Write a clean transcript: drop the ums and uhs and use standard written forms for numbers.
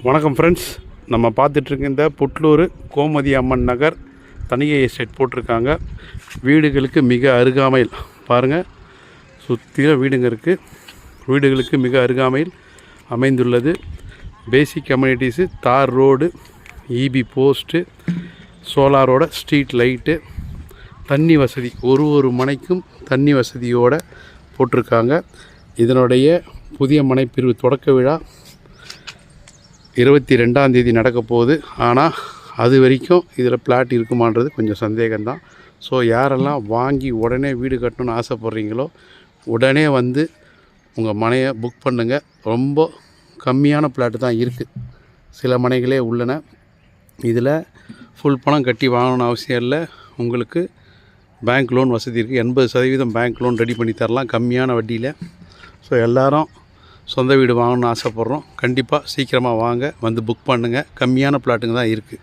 வணக்கம் ஃப்ரெண்ட்ஸ், நம்ம பார்த்துட்ருக்க இந்த புட்லூர் கோமதி அம்மன் நகர் தனிகை எஸ்டேட் போட்டிருக்காங்க. வீடுகளுக்கு மிக அருகாமையில் பாருங்கள், சுற்றிலும் வீடுங்க இருக்குது. வீடுகளுக்கு மிக அருகாமையில் அமைந்துள்ளது. பேசிக் கம்யூனிட்டிஸு, தார் ரோடு, இபி போஸ்ட்டு, சோலாரோட ஸ்ட்ரீட் லைட்டு, தண்ணி வசதி, ஒரு மனைக்கும் தண்ணி வசதியோடு போட்டிருக்காங்க. இதனுடைய புதிய மனைப்பிரிவு தொடக்க விழா 22ஆம் தேதி நடக்க போகுது. ஆனால் அது வரைக்கும் இதில் பிளாட் இருக்குமான்றது கொஞ்சம் சந்தேகம்தான். ஸோ யாரெல்லாம் வாங்கி உடனே வீடு கட்டணும்னு ஆசைப்பட்றீங்களோ உடனே வந்து உங்கள் மனையை புக் பண்ணுங்கள். ரொம்ப கம்மியான பிளாட்டு தான் இருக்குது, சில மனைகளே உள்ளன. இதில் ஃபுல் பணம் கட்டி வாங்கணும்னு அவசியம் இல்லை. உங்களுக்கு பேங்க் லோன் வசதி இருக்குது. 80% பேங்க் லோன் ரெடி பண்ணி தரலாம் கம்மியான வட்டியில். ஸோ எல்லோரும் சொந்த வீடு வாங்கணும்னு ஆசைப்பட்றோம். கண்டிப்பாக சீக்கிரமாக வாங்க, வந்து புக் பண்ணுங்கள். கம்மியான பிளாட்டுங்க தான் இருக்குது.